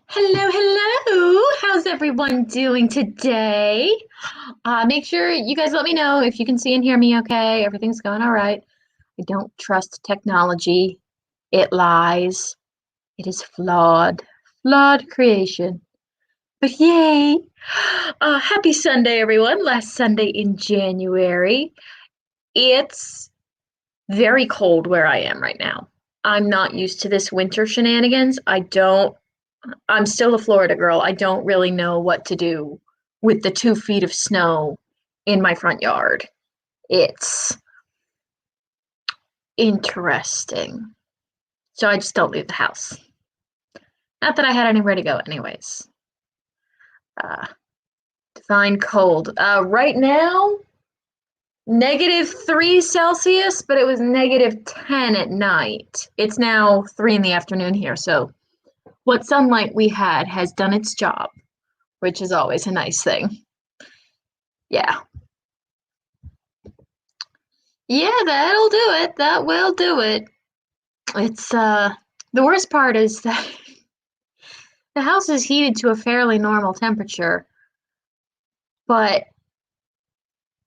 Hello, hello. How's everyone doing today? Make sure you guys let me know if you can see and hear me okay. Everything's going all right. I don't trust technology. It lies. It is flawed. Flawed creation. But yay! Happy Sunday, everyone. Last Sunday in January. It's very cold where I am right now. I'm not used to this winter shenanigans. I'm still a Florida girl. I don't really know what to do with the 2 feet of snow in my front yard. It's interesting. So I just don't leave the house. Not that I had anywhere to go, anyways. Uh, Define cold. Right now, -3 Celsius, but it was -10 at night. It's now 3 in the afternoon here, so what sunlight we had has done its job, which is always a nice thing. Yeah. Yeah, that'll do it. That will do it. It's the worst part is that the house is heated to a fairly normal temperature, but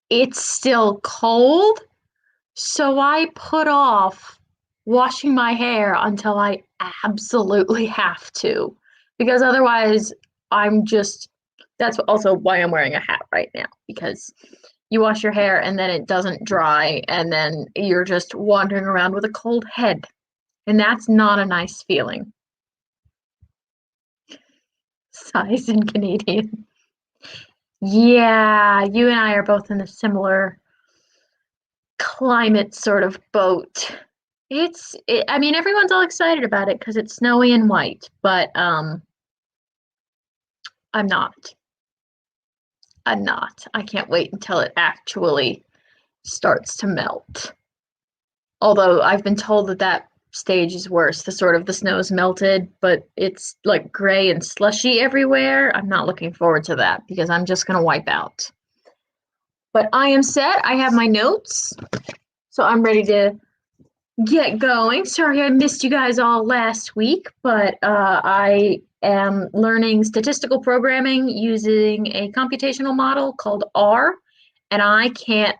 it's still cold, so I put off washing my hair until I absolutely have to, because otherwise I'm just that's also why I'm wearing a hat right now, because you wash your hair and then it doesn't dry and then you're just wandering around with a cold head. And that's not a nice feeling. Size and Canadian. Yeah, you and I are both in a similar climate sort of boat. I mean, everyone's all excited about it because it's snowy and white, but I'm not. I'm not. I can't wait until it actually starts to melt. Although I've been told that that stage is worse. The snow's melted, but it's like gray and slushy everywhere. I'm not looking forward to that because I'm just gonna wipe out. But I am set. I have my notes, so I'm ready to get going. Sorry I missed you guys all last week, but I am learning statistical programming using a computational model called R, and I can't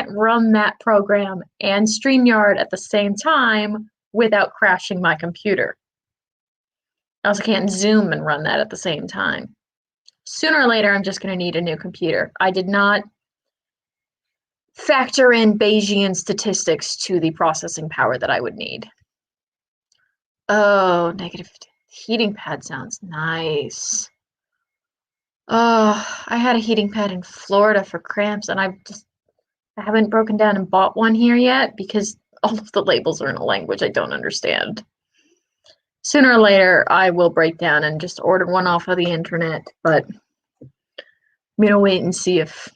run that program and StreamYard at the same time without crashing my computer. I also can't Zoom and run that at the same time. Sooner or later, I'm just going to need a new computer. I did not factor in Bayesian statistics to the processing power that I would need. Oh, negative heating pad sounds nice. Oh, I had a heating pad in Florida for cramps, and I haven't broken down and bought one here yet because all of the labels are in a language I don't understand. Sooner or later, I will break down and just order one off of the internet, but I'm gonna wait and see if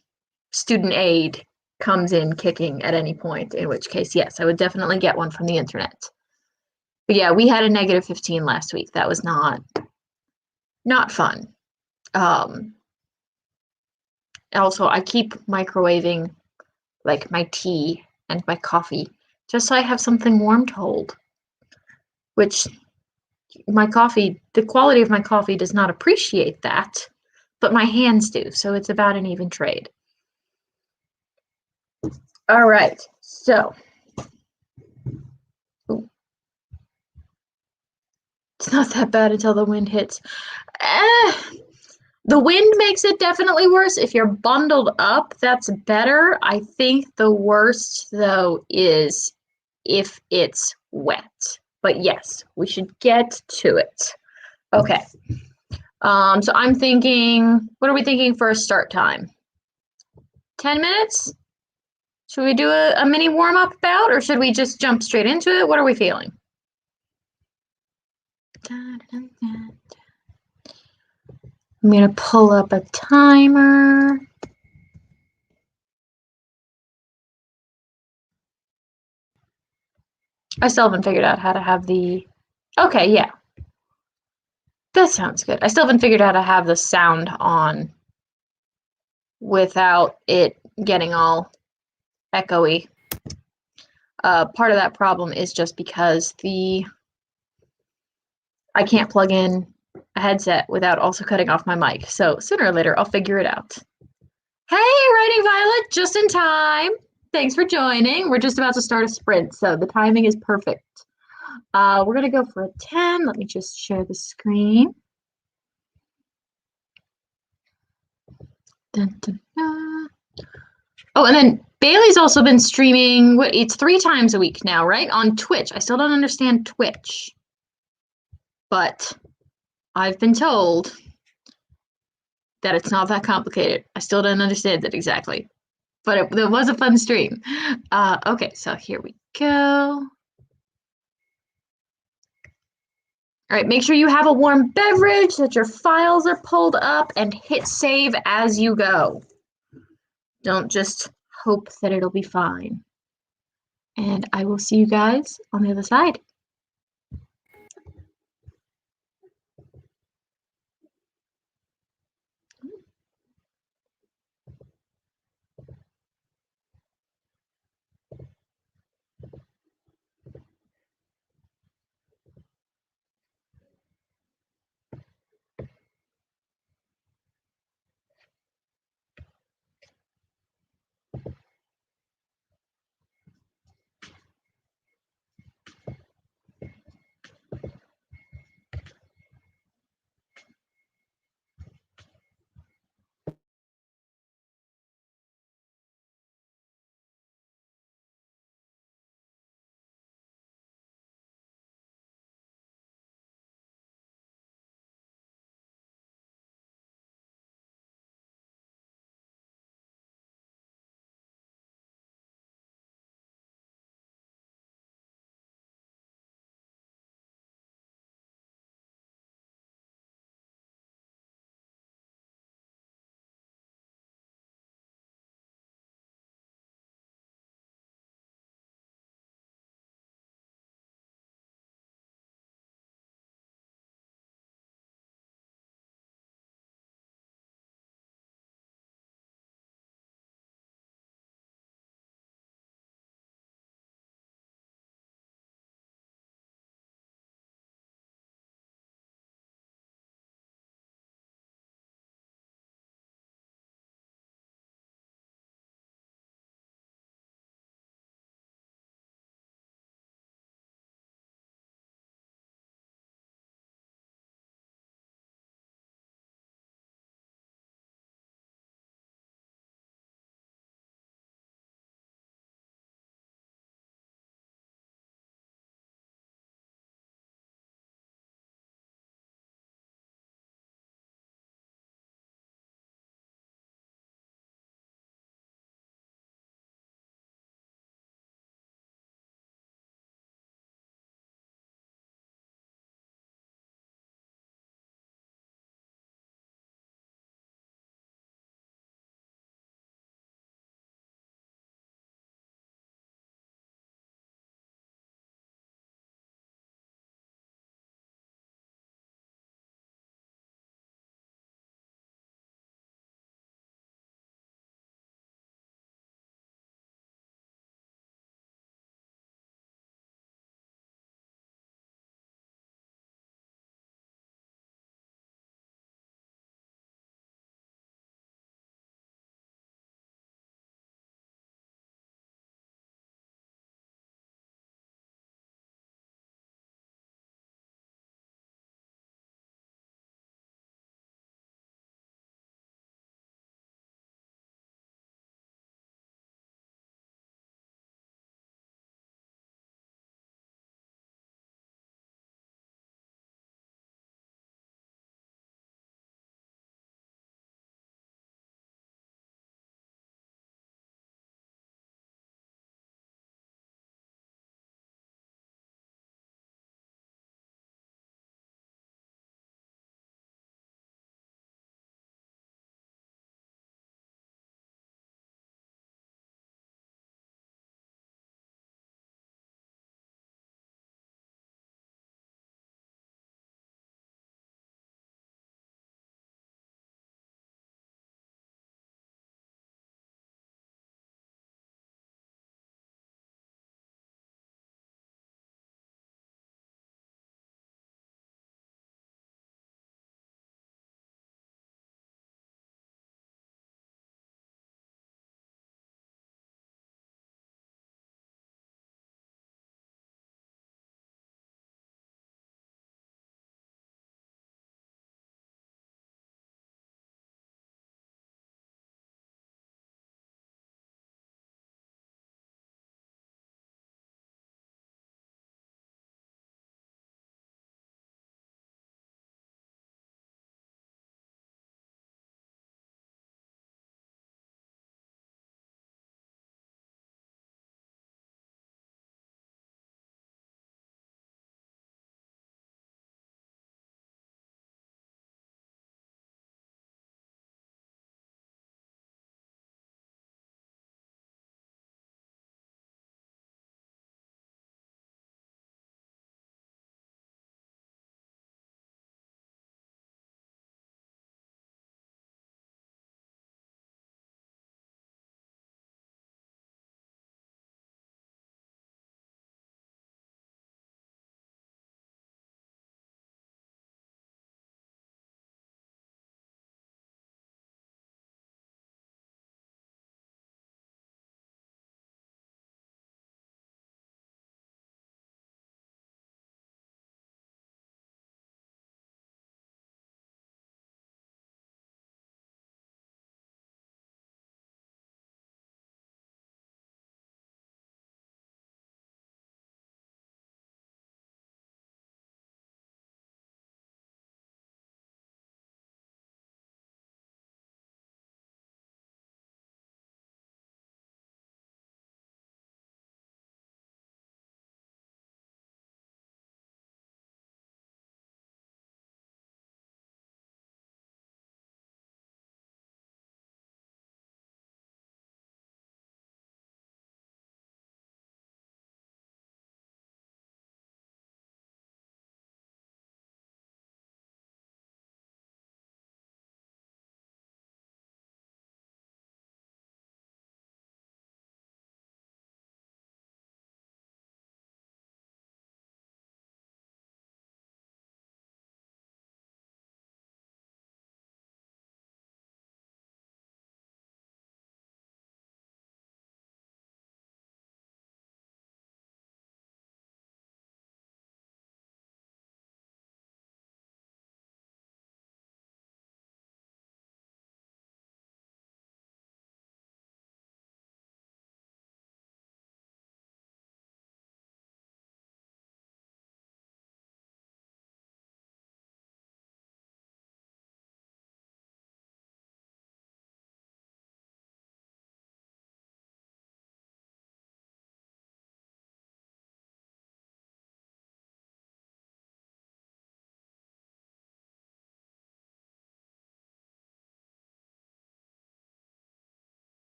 student aid comes in kicking at any point, in which case, yes, I would definitely get one from the internet. But yeah, we had a -15 last week. That was not fun. Um, Also, I keep microwaving like my tea and my coffee just so I have something warm to hold, which the quality of my coffee does not appreciate that, but my hands do, so it's about an even trade. All right, so ooh, it's not that bad until the wind hits. Eh, the wind makes it definitely worse. If you're bundled up, that's better. I think the worst, though, is if it's wet. But yes, we should get to it. Okay. So I'm thinking, what are we thinking for a start time? 10 minutes? Should we do a mini warm up bout or should we just jump straight into it? What are we feeling? I'm going to pull up a timer. I still haven't figured out how to have the. Okay, yeah. That sounds good. I still haven't figured out how to have the sound on without it getting all echoey. Part of that problem is just because I can't plug in a headset without also cutting off my mic. So sooner or later, I'll figure it out. Hey, Writing Violet, just in time. Thanks for joining. We're just about to start a sprint, so the timing is perfect. We're going to go for a 10. Let me just share the screen. Dun, dun, dun. Oh, and then Bailey's also been streaming, it's 3 times a week now, right? On Twitch. I still don't understand Twitch. But I've been told that it's not that complicated. I still don't understand it exactly. But it was a fun stream. Okay, so here we go. All right, make sure you have a warm beverage, that your files are pulled up, and hit save as you go. Don't just hope that it'll be fine. And I will see you guys on the other side.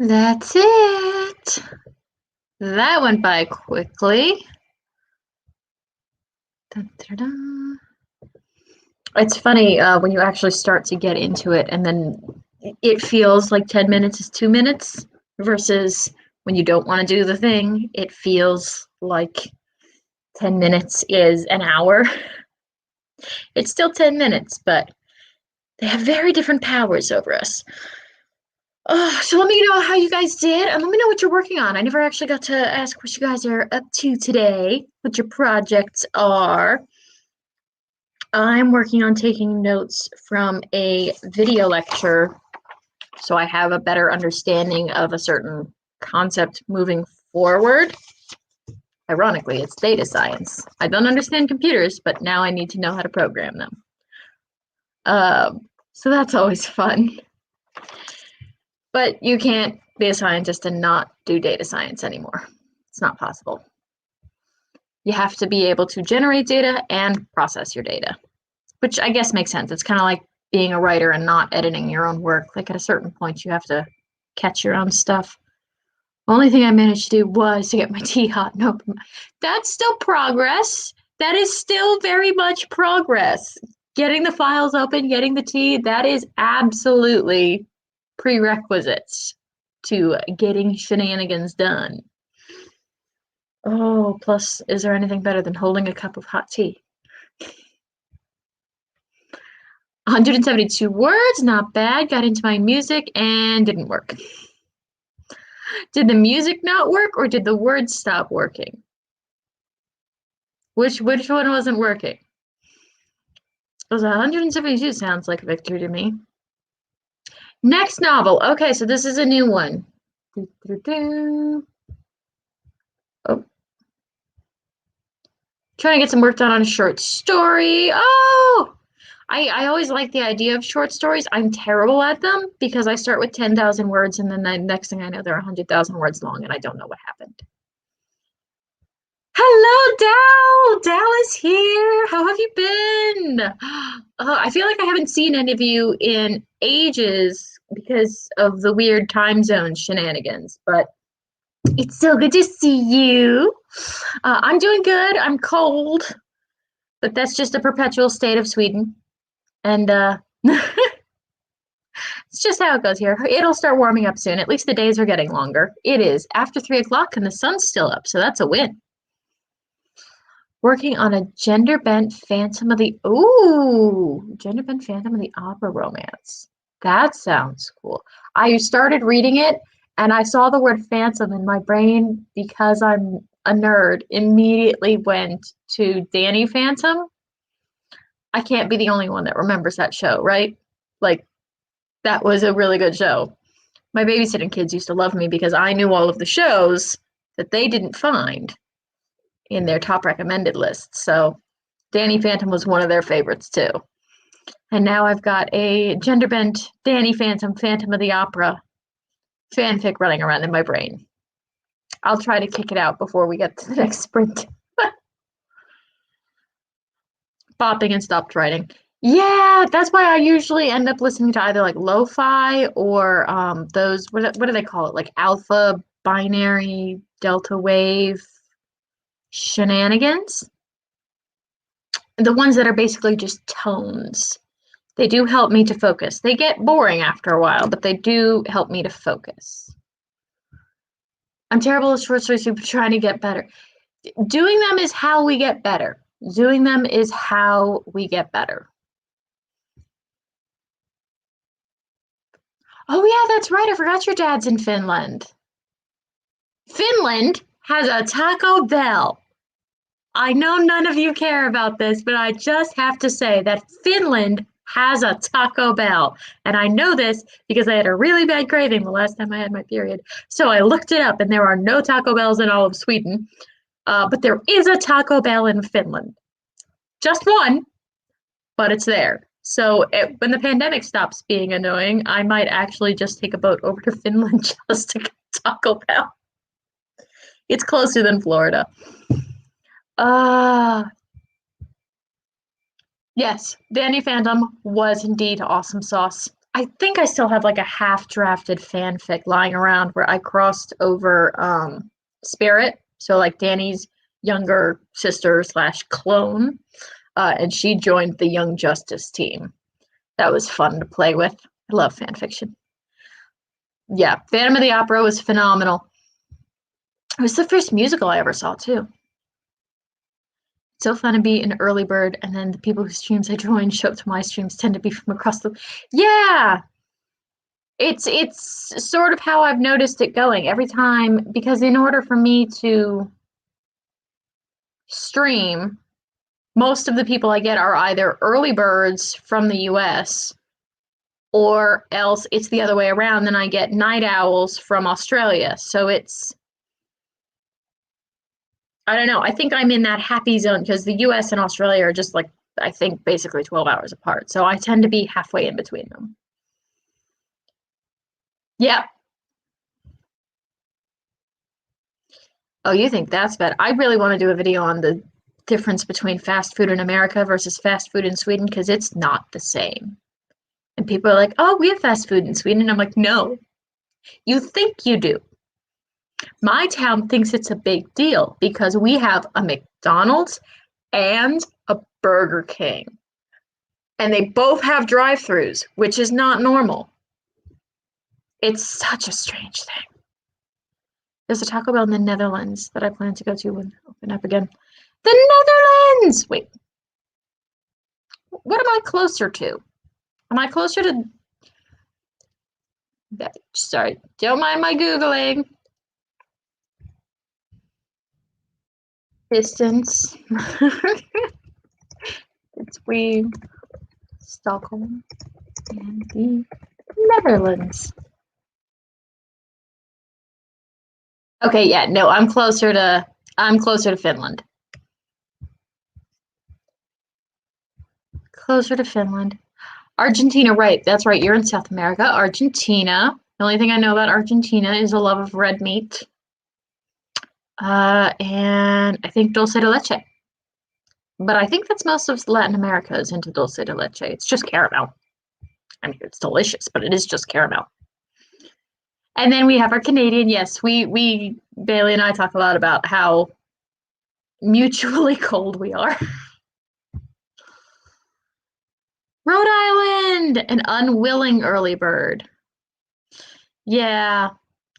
That's it. That went by quickly. Dun, dun, dun. It's funny when you actually start to get into it and then it feels like 10 minutes is 2 minutes versus when you don't want to do the thing, it feels like 10 minutes is an hour. It's still 10 minutes, but they have very different powers over us. Oh, so let me know how you guys did and let me know what you're working on. I never actually got to ask what you guys are up to today, what your projects are. I'm working on taking notes from a video lecture so I have a better understanding of a certain concept moving forward. Ironically, it's data science. I don't understand computers, but now I need to know how to program them. So that's always fun. But you can't be a scientist and not do data science anymore. It's not possible. You have to be able to generate data and process your data, which I guess makes sense. It's kind of like being a writer and not editing your own work. Like at a certain point, you have to catch your own stuff. The only thing I managed to do was to get my tea hot and open. That's still progress. That is still very much progress. Getting the files open, getting the tea, that is absolutely prerequisites to getting shenanigans done. Oh, plus, is there anything better than holding a cup of hot tea? 172 words, not bad. Got into my music and didn't work. Did the music not work or did the words stop working? Which one wasn't working? It was 172 sounds like a victory to me. Next novel. Okay, so this is a new one. Oh. Trying to get some work done on a short story. Oh! I always like the idea of short stories. I'm terrible at them because I start with 10,000 words and then the next thing I know they're 100,000 words long and I don't know what happened. Hello, Dal! Dal is here. How have you been? I feel like I haven't seen any of you in ages because of the weird time zone shenanigans, but it's so good to see you. I'm doing good. I'm cold, but that's just a perpetual state of Sweden. And it's just how it goes here. It'll start warming up soon. At least the days are getting longer. It is after 3 o'clock and the sun's still up, so that's a win. Working on a gender-bent Phantom of the gender-bent Phantom of the Opera romance. That sounds cool. I started reading it and I saw the word phantom and my brain, because I'm a nerd, immediately went to Danny Phantom. I can't be the only one that remembers that show, right? Like, that was a really good show. My babysitting kids used to love me because I knew all of the shows that they didn't find in their top recommended lists. So Danny Phantom was one of their favorites too. And now I've got a gender bent Danny Phantom, Phantom of the Opera fanfic running around in my brain. I'll try to kick it out before we get to the next sprint. Bopping and stopped writing. Yeah, that's why I usually end up listening to either like lo-fi or those, what do they call it? Like alpha, binary, delta wave shenanigans. The ones that are basically just tones. They do help me to focus. They get boring after a while, but they do help me to focus. I'm terrible at short stories, but trying to get better. Doing them is how we get better. Doing them is how we get better. Oh yeah, that's right. I forgot your dad's in Finland. Finland has a Taco Bell. I know none of you care about this, but I just have to say that Finland has a Taco Bell. And I know this because I had a really bad craving the last time I had my period. So I looked it up and there are no Taco Bells in all of Sweden. But there is a Taco Bell in Finland. Just one, but it's there. So when the pandemic stops being annoying, I might actually just take a boat over to Finland just to get Taco Bell. It's closer than Florida. Yes, Danny Phantom was indeed awesome sauce. I think I still have like a half drafted fanfic lying around where I crossed over Spirit, so like Danny's younger sister slash clone, and she joined the Young Justice team. That was fun to play with. I love fanfiction. Yeah, Phantom of the Opera was phenomenal. It was the first musical I ever saw too. It's so fun to be an early bird, and then the people whose streams I join show up to my streams tend to be from across the. Yeah, it's sort of how I've noticed it going every time, because in order for me to stream, most of the people I get are either early birds from the US or else it's the other way around. Then I get night owls from Australia. So it's, I don't know. I think I'm in that happy zone because the US and Australia are just like, I think basically 12 hours apart. So I tend to be halfway in between them. Yeah. Oh, you think that's bad? I really want to do a video on the difference between fast food in America versus fast food in Sweden because it's not the same. And people are like, oh, we have fast food in Sweden. And I'm like, no, you think you do. My town thinks it's a big deal because we have a McDonald's and a Burger King. And they both have drive-throughs, which is not normal. It's such a strange thing. There's a Taco Bell in the Netherlands that I plan to go to when I open up again. The Netherlands! Wait. What am I closer to? Am I closer to... Sorry, don't mind my Googling. Distance between Stockholm and the Netherlands. Okay, yeah, no, I'm closer to Finland. Closer to Finland. Argentina, right, that's right, you're in South America. Argentina. The only thing I know about Argentina is a love of red meat. And I think dulce de leche. But I think that's most of Latin America is into dulce de leche. It's just caramel. I mean, it's delicious, but it is just caramel. And then we have our Canadian. Yes, we Bailey and I talk a lot about how mutually cold we are. Rhode Island, an unwilling early bird. Yeah.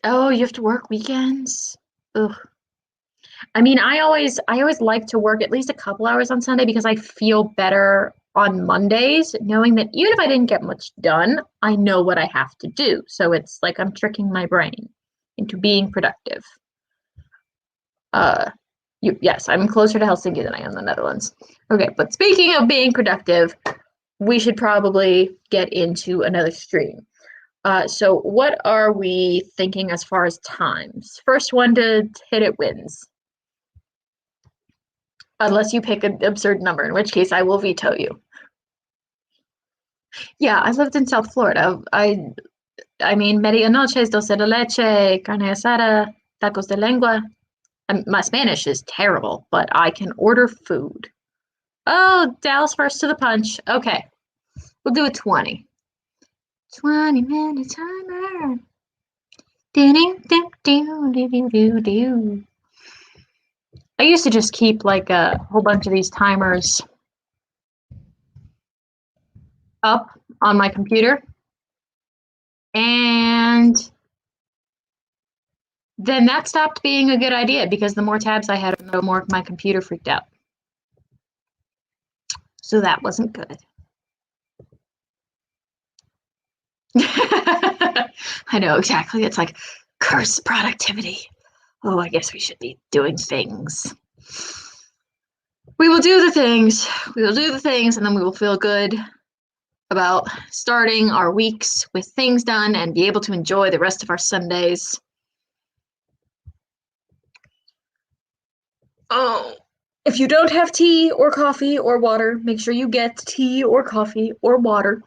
Oh, you have to work weekends? Ugh. I mean, I always like to work at least a couple hours on Sunday because I feel better on Mondays, knowing that even if I didn't get much done, I know what I have to do. So it's like I'm tricking my brain into being productive. Yes, I'm closer to Helsinki than I am the Netherlands. Okay, but speaking of being productive, we should probably get into another stream. So what are we thinking as far as times? First one to hit it wins. Unless you pick an absurd number, in which case I will veto you. Yeah, I lived in South Florida. I mean, medianoche, dulce de leche, carne asada, tacos de lengua. My Spanish is terrible, but I can order food. Oh, Dallas first to the punch. Okay, we'll do a 20. 20-minute timer. I used to just keep like a whole bunch of these timers up on my computer. And then that stopped being a good idea because the more tabs I had, the more my computer freaked out. So that wasn't good. I know, exactly. It's like, curse productivity. Oh, I guess we should be doing things. We will do the things. We will do the things, and then we will feel good about starting our weeks with things done and be able to enjoy the rest of our Sundays. Oh, if you don't have tea or coffee or water, make sure you get tea or coffee or water.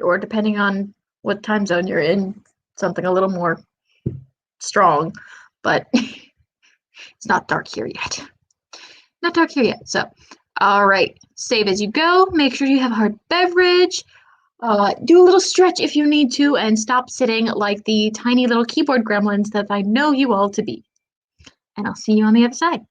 Or depending on what time zone you're in, something a little more strong. But it's not dark here yet. Not dark here yet. So, all right. Save as you go. Make sure you have a hard beverage. Do a little stretch if you need to, and stop sitting like the tiny little keyboard gremlins that I know you all to be. And I'll see you on the other side.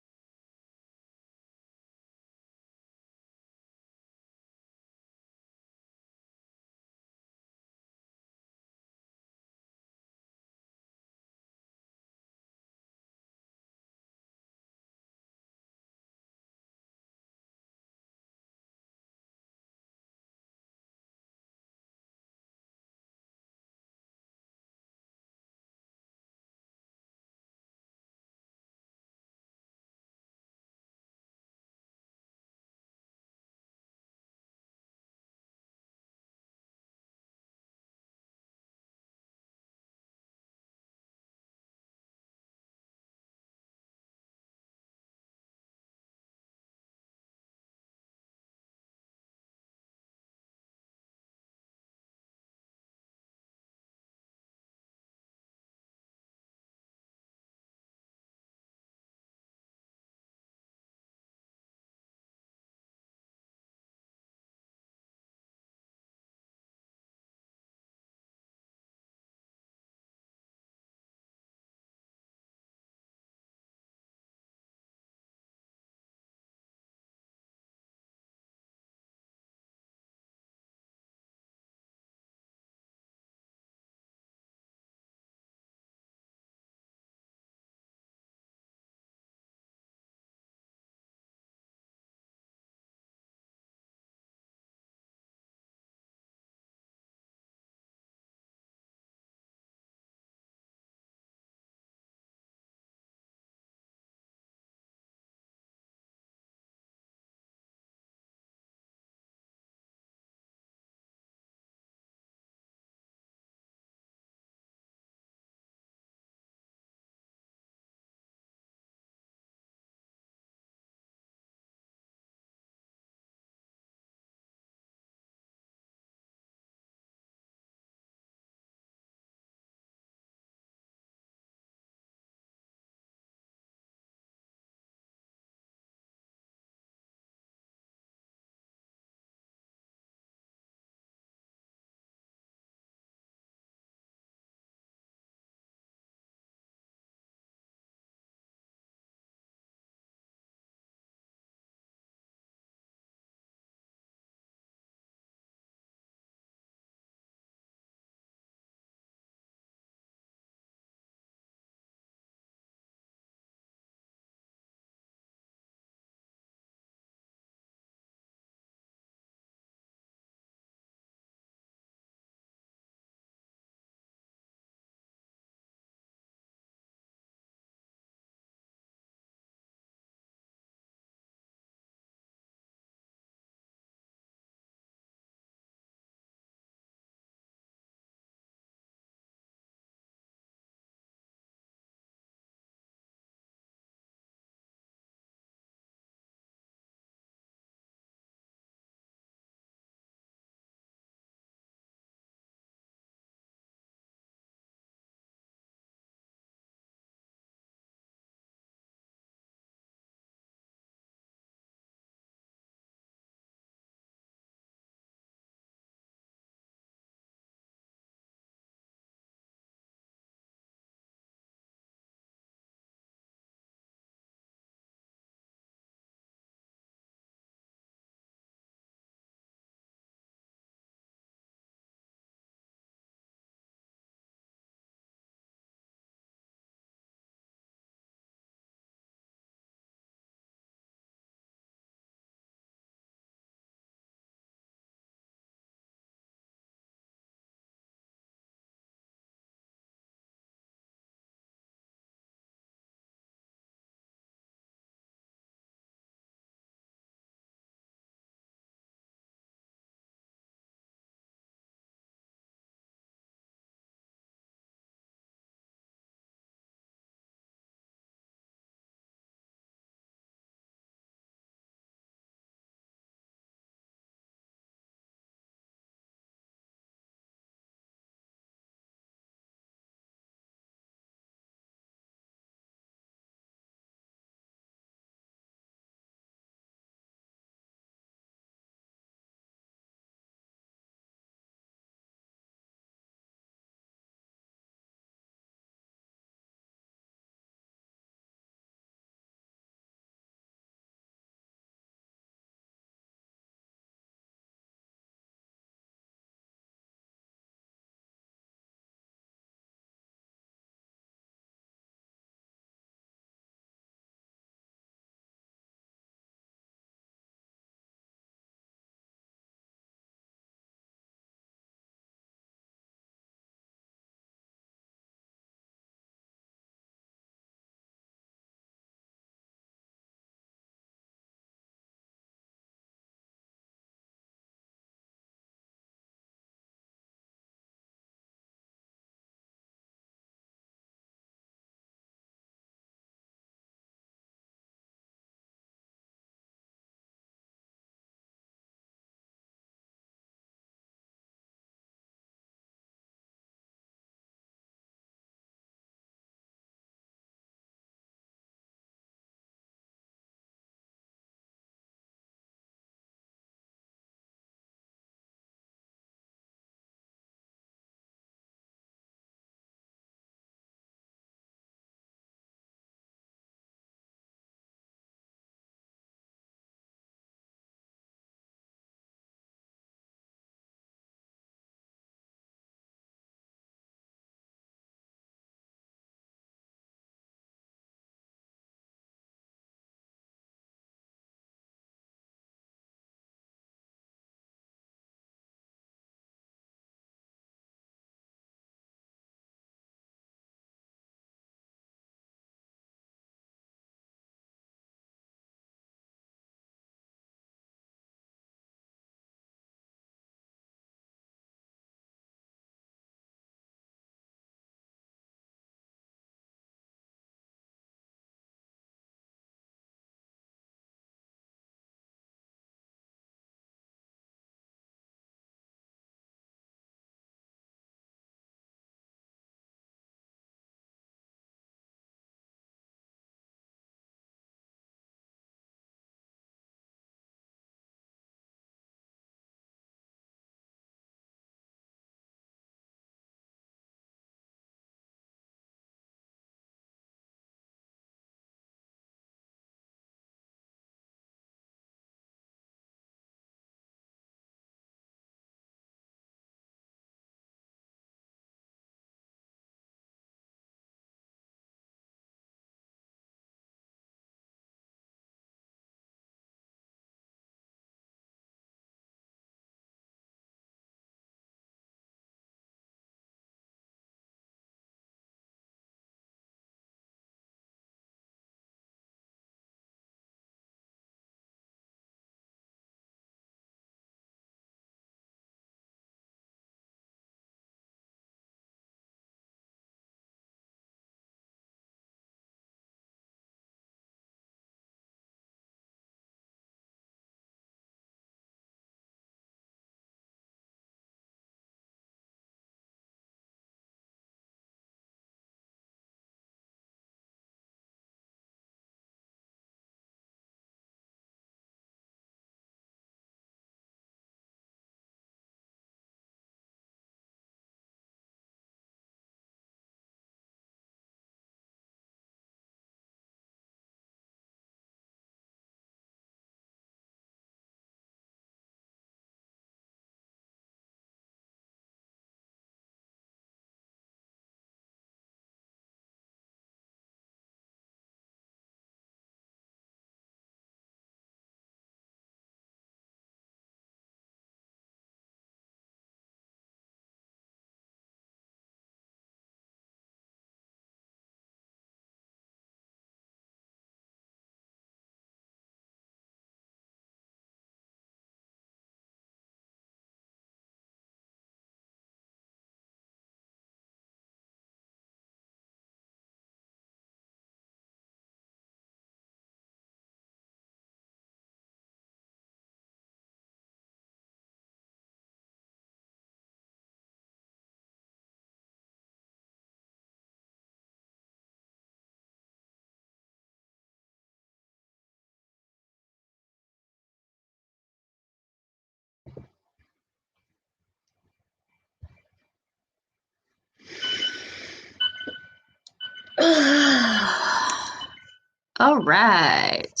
All right.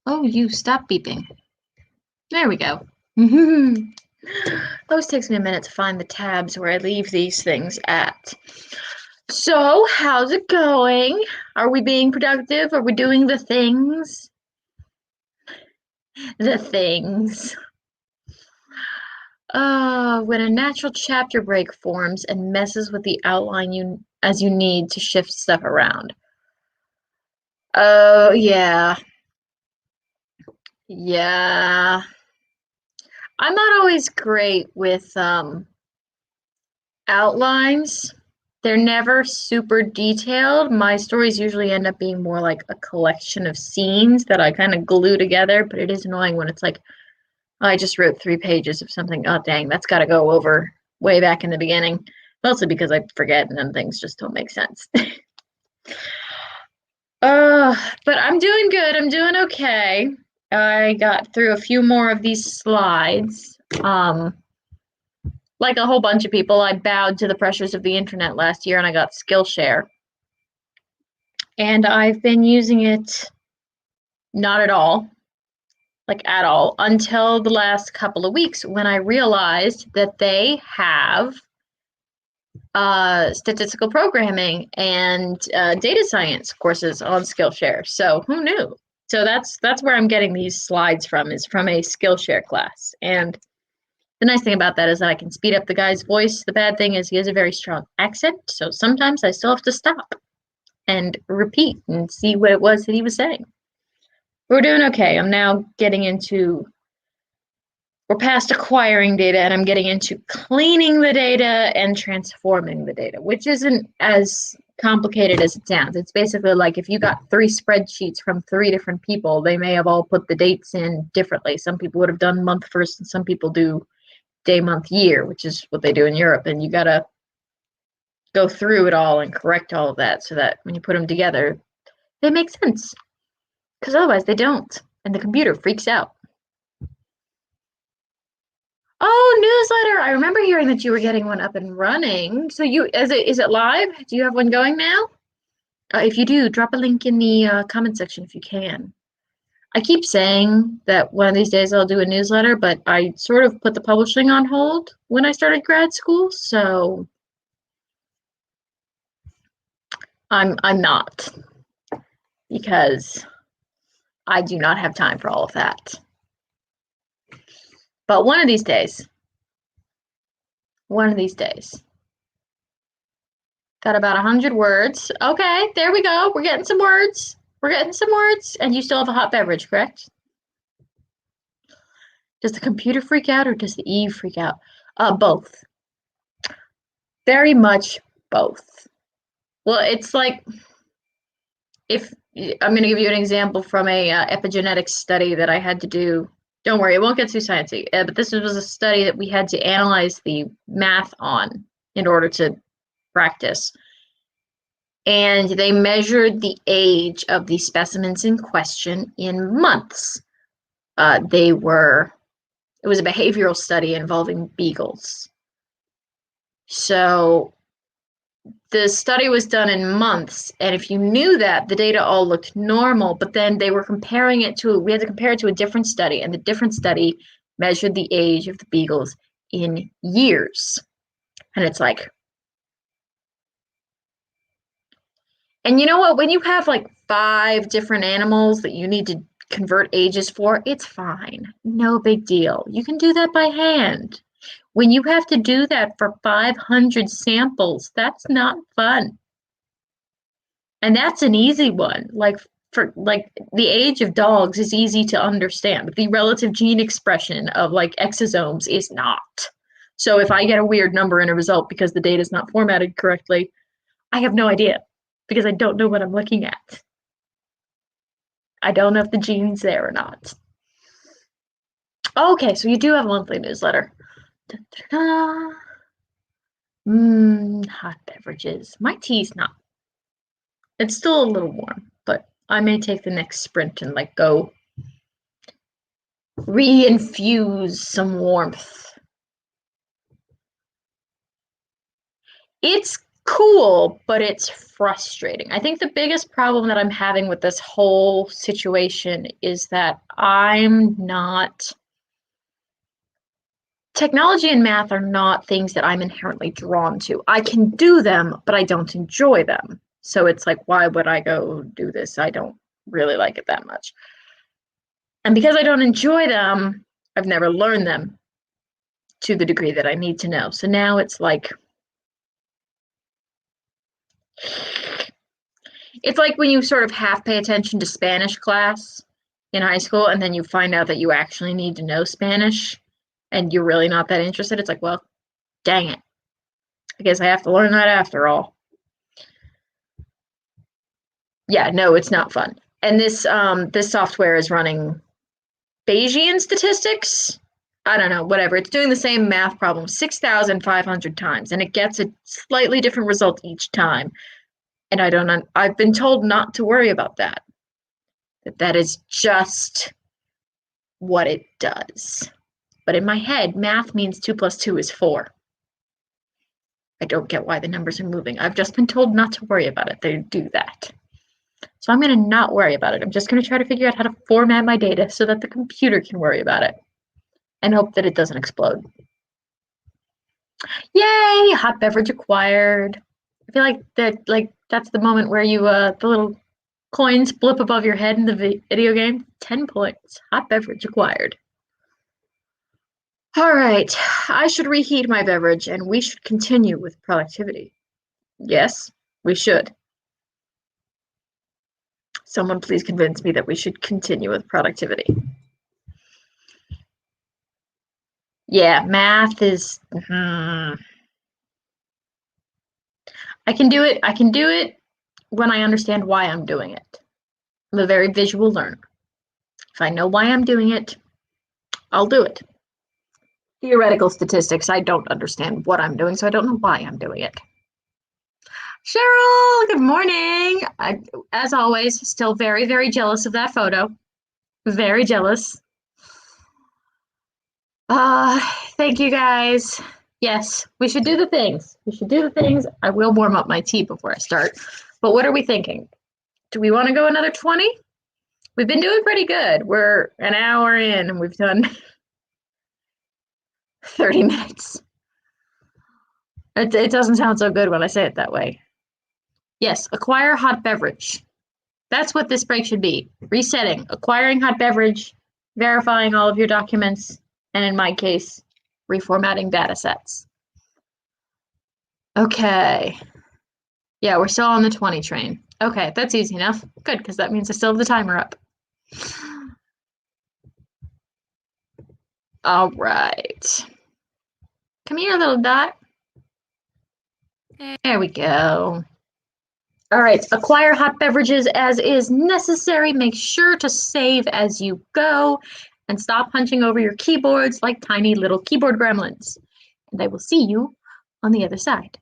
Oh, you stop beeping. There we go. Always takes me a minute to find the tabs where I leave these things at. So, how's it going? Are we being productive? Are we doing the things? The things. When a natural chapter break forms and messes with the outline you need to shift stuff around. Oh, yeah. Yeah. I'm not always great with outlines. They're never super detailed. My stories usually end up being more like a collection of scenes that I kind of glue together, but it is annoying when it's like, oh, I just wrote 3 pages of something. Oh, dang, that's got to go over way back in the beginning. Mostly because I forget and then things just don't make sense. But I'm doing good. I'm doing okay. I got through a few more of these slides. Like a whole bunch of people, I bowed to the pressures of the internet last year and I got Skillshare. And I've been using it not at all, like at all, until the last couple of weeks when I realized that they have statistical programming and data science courses on Skillshare. So who knew? So that's where I'm getting these slides from, is from a Skillshare class. And the nice thing about that is that I can speed up the guy's voice. The bad thing is he has a very strong accent, so sometimes I still have to stop and repeat and see what it was that he was saying. We're doing okay. I'm now getting into, we're past acquiring data and I'm getting into cleaning the data and transforming the data, which isn't as complicated as it sounds. It's basically like if you got 3 spreadsheets from 3 different people, they may have all put the dates in differently. Some people would have done month first and some people do day, month, year, which is what they do in Europe. And you got to go through it all and correct all of that so that when you put them together, they make sense. Because otherwise they don't. And the computer freaks out. Oh, newsletter. I remember hearing that you were getting one up and running. So is it live? Do you have one going now? If you do, drop a link in the comment section if you can. I keep saying that one of these days I'll do a newsletter, but I sort of put the publishing on hold when I started grad school, so I'm not, because I do not have time for all of that. But one of these days, got about 100 words. Okay, there we go. We're getting some words. And you still have a hot beverage, correct? Does the computer freak out or does the Eve freak out? Both. Very much both. Well, it's like, if I'm going to give you an example from a epigenetics study that I had to do. Don't worry, it won't get too sciencey. But this was a study that we had to analyze the math on in order to practice. And they measured the age of the specimens in question in months. It was a behavioral study involving beagles. So the study was done in months, and if you knew that, the data all looked normal, but then we had to compare it to a different study, and the different study measured the age of the beagles in years. And it's like, and you know what? When you have like 5 different animals that you need to convert ages for, it's fine. No big deal. You can do that by hand. When you have to do that for 500 samples, that's not fun. And that's an easy one. Like the age of dogs is easy to understand, but the relative gene expression of like exosomes is not. So if I get a weird number in a result because the data is not formatted correctly, I have no idea because I don't know what I'm looking at. I don't know if the gene's there or not. Okay, so you do have a monthly newsletter. Hot beverages. My tea's not. It's still a little warm, but I may take the next sprint and like go re-infuse some warmth. It's cool, but it's frustrating. I think the biggest problem that I'm having with this whole situation is that I'm not. Technology and math are not things that I'm inherently drawn to. I can do them, but I don't enjoy them. So it's like, why would I go do this? I don't really like it that much. And because I don't enjoy them, I've never learned them to the degree that I need to know. So now it's like, it's like when you sort of half pay attention to Spanish class in high school, and then you find out that you actually need to know Spanish and you're really not that interested. It's like, well, dang it. I guess I have to learn that after all. Yeah, no, it's not fun. And this software is running Bayesian statistics. I don't know, whatever. It's doing the same math problem 6,500 times, and it gets a slightly different result each time. And I've been told not to worry about that. That is just what it does. But in my head, math means 2 plus 2 is 4. I don't get why the numbers are moving. I've just been told not to worry about it. They do that. So I'm going to not worry about it. I'm just going to try to figure out how to format my data so that the computer can worry about it and hope that it doesn't explode. Yay! Hot beverage acquired. I feel like that's the moment where you the little coins blip above your head in the video game. 10 points. Hot beverage acquired. All right. I should reheat my beverage and we should continue with productivity. Yes, we should. Someone please convince me that we should continue with productivity. Yeah, math is. I can do it. I can do it when I understand why I'm doing it. I'm a very visual learner. If I know why I'm doing it, I'll do it. Theoretical statistics, I don't understand what I'm doing, so I don't know why I'm doing it. Cheryl, good morning. As always, still very, very jealous of that photo. Very jealous. Uh, Thank you guys. Yes, we should do the things. We should do the things. I will warm up my tea before I start. But what are we thinking? Do we want to go another 20? We've been doing pretty good. We're an hour in and we've done 30 minutes. It doesn't sound so good when I say it that way. Yes, acquire hot beverage. That's what this break should be. Resetting, acquiring hot beverage, verifying all of your documents, and in my case, reformatting data sets. Okay. Yeah, we're still on the 20 train. Okay, that's easy enough. Good, because that means I still have the timer up. All right. Come here, little dot. There we go. All right, acquire hot beverages as is necessary. Make sure to save as you go and stop punching over your keyboards like tiny little keyboard gremlins. And I will see you on the other side.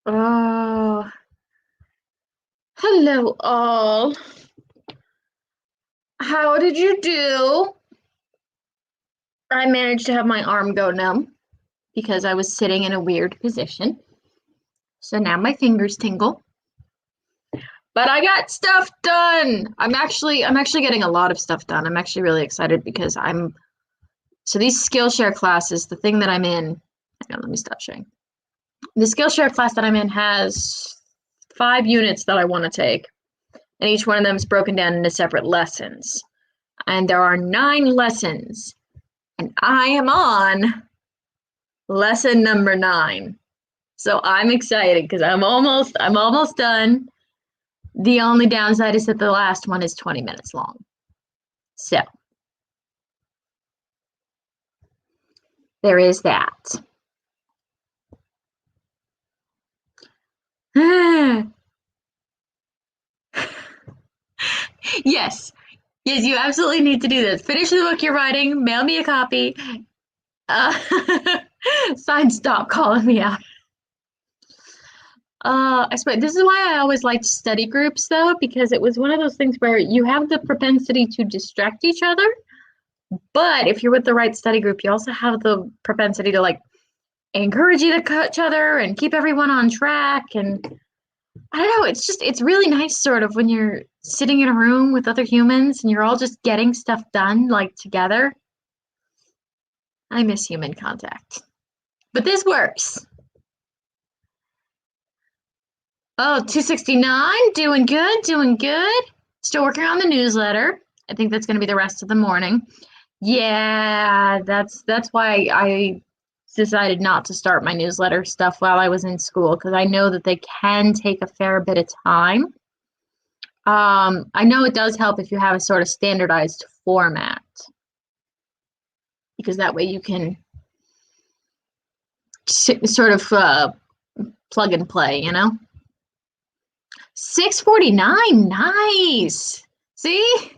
Oh, hello all. How did you do? I managed to have my arm go numb because I was sitting in a weird position. So now my fingers tingle. But I got stuff done. I'm actually getting a lot of stuff done. I'm actually really excited because so these Skillshare classes, the thing that I'm in, hang on, let me stop sharing. The Skillshare class that I'm in has 5 units that I want to take, and each one of them is broken down into separate lessons. And there are 9 lessons, and I am on lesson number 9. So I'm excited because I'm almost done. The only downside is that the last one is 20 minutes long. So there is that. Yes, you absolutely need to do this. Finish the book you're writing, mail me a copy. Uh, Sign, stop calling me out. I suppose this is why I always liked study groups, though, because it was one of those things where you have the propensity to distract each other, but if you're with the right study group, you also have the propensity to like encourage each other and keep everyone on track. And I don't know, it's really nice, sort of, when you're sitting in a room with other humans and you're all just getting stuff done, like together. I miss human contact, but this works. Oh, 269, doing good. Still working on the newsletter. I think that's going to be the rest of the morning. Yeah, that's why I decided not to start my newsletter stuff while I was in school, because I know that they can take a fair bit of time. I know it does help if you have a sort of standardized format, because that way you can sort of plug and play, you know? 6:49, nice. See?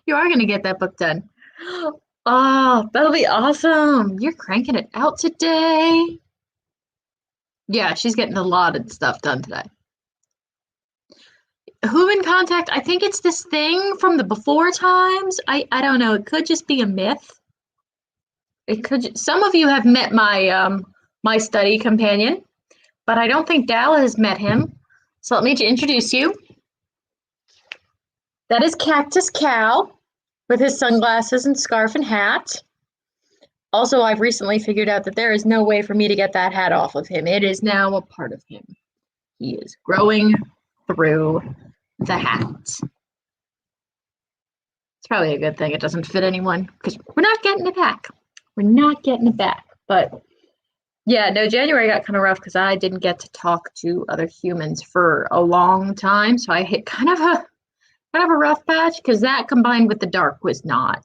You are going to get that book done. Oh, that'll be awesome. You're cranking it out today. Yeah, she's getting a lot of stuff done today. Human contact, I think it's this thing from the before times. I don't know. It could just be a myth. It could. Some of you have met my my study companion, but I don't think Dalla has met him. So let me introduce you. That is Cactus Cal with his sunglasses and scarf and hat. Also, I've recently figured out that there is no way for me to get that hat off of him. It is now a part of him. He is growing through the hat. It's probably a good thing it doesn't fit anyone, because we're not getting it back. We're not getting it back. But yeah, no, January got kind of rough because I didn't get to talk to other humans for a long time. So I hit kind of a rough patch, because that combined with the dark was not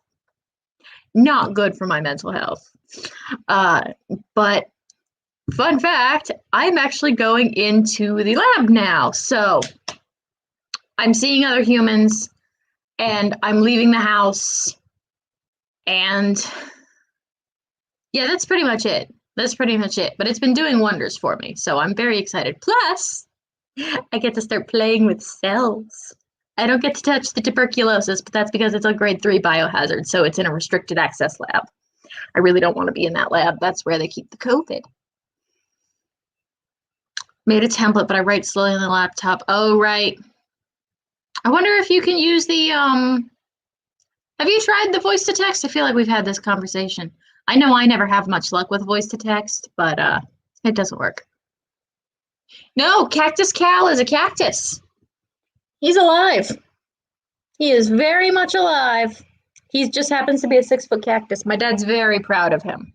good for my mental health. But fun fact, I'm actually going into the lab now. So I'm seeing other humans and I'm leaving the house. And yeah, that's pretty much it. But it's been doing wonders for me. So I'm very excited. Plus, I get to start playing with cells. I don't get to touch the tuberculosis, but that's because it's a grade 3 biohazard. So it's in a restricted access lab. I really don't want to be in that lab. That's where they keep the COVID. Made a template, but I write slowly on the laptop. Oh, right. I wonder if you can use the, have you tried the voice to text? I feel like we've had this conversation. I know I never have much luck with voice to text, but it doesn't work. No, Cactus Cal is a cactus. He's alive. He is very much alive. He just happens to be a 6-foot cactus. My dad's very proud of him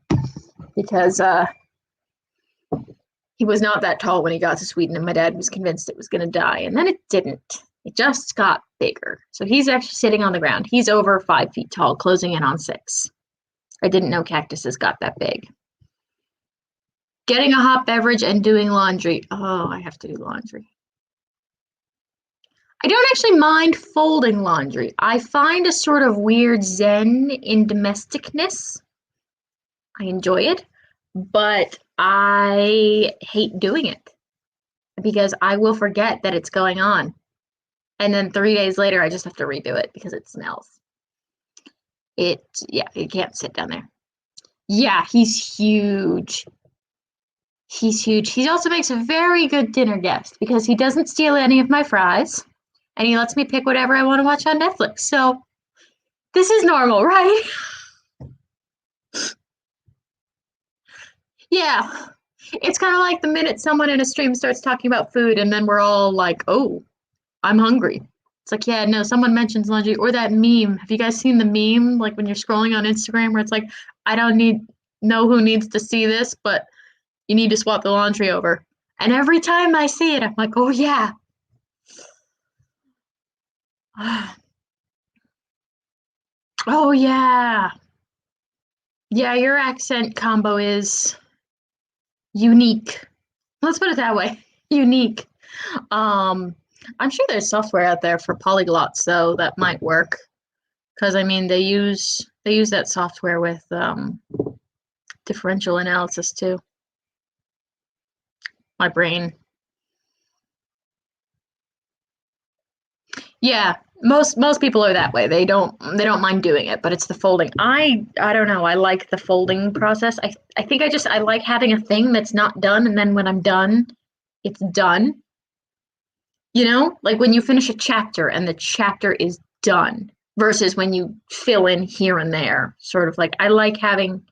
because he was not that tall when he got to Sweden, and my dad was convinced it was going to die, and then it didn't. It just got bigger. So he's actually sitting on the ground. He's over 5 feet tall, closing in on 6. I didn't know cactuses got that big. Getting a hot beverage and doing laundry. Oh, I have to do laundry. I don't actually mind folding laundry. I find a sort of weird zen in domesticness. I enjoy it, but I hate doing it because I will forget that it's going on. And then 3 days later, I just have to redo it because it smells. Yeah, you can't sit down there. Yeah, he's huge. He's huge. He also makes a very good dinner guest because he doesn't steal any of my fries and he lets me pick whatever I want to watch on Netflix. So this is normal, right? Yeah. It's kind of like the minute someone in a stream starts talking about food and then we're all like, oh, I'm hungry. It's like, yeah, no, someone mentions laundry or that meme. Have you guys seen the meme? Like when you're scrolling on Instagram where it's like, I don't know who needs to see this, but you need to swap the laundry over. And every time I see it, I'm like, oh yeah. Oh yeah. Yeah, your accent combo is unique. Let's put it that way. Unique. Um, I'm sure there's software out there for polyglots though that might work. Because I mean they use that software with differential analysis too. My brain. Yeah, most people are that way. They don't mind doing it, but it's the folding. I don't know. I like the folding process. I think I like having a thing that's not done, and then when I'm done, it's done. You know, like when you finish a chapter and the chapter is done versus when you fill in here and there. Sort of like I like having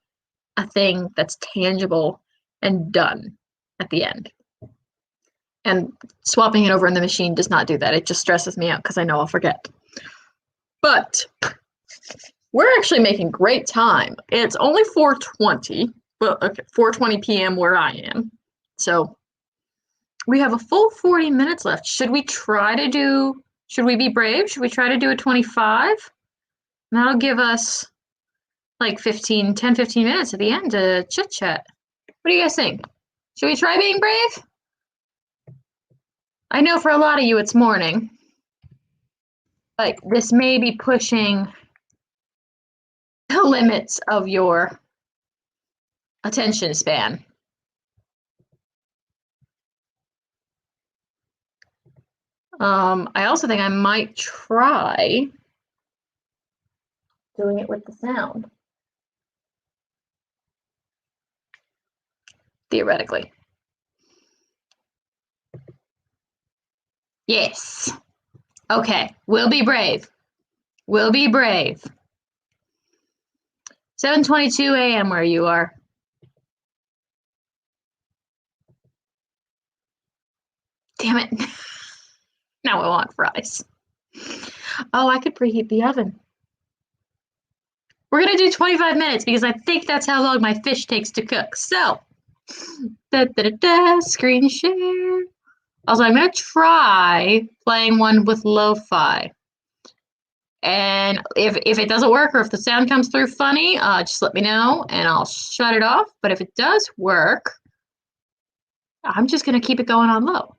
a thing that's tangible and done at the end. And swapping it over in the machine does not do that. It just stresses me out because I know I'll forget. But we're actually making great time. It's only 4:20. Well, okay, 4:20 p.m. where I am. So we have a full 40 minutes left. Should we be brave? Should we try to do a 25? And that'll give us like 10, 15 minutes at the end to chit chat. What do you guys think? Should we try being brave? I know for a lot of you it's morning. Like this may be pushing the limits of your attention span. I also think I might try doing it with the sound. Theoretically. Yes. Okay, we'll be brave. We'll be brave. 7:22 a.m. where you are. Damn it. Now I want fries. Oh, I could preheat the oven. We're gonna do 25 minutes because I think that's how long my fish takes to cook. So, screen share. Also, I'm gonna try playing one with lo-fi. And if it doesn't work or if the sound comes through funny, just let me know and I'll shut it off. But if it does work, I'm just gonna keep it going on low.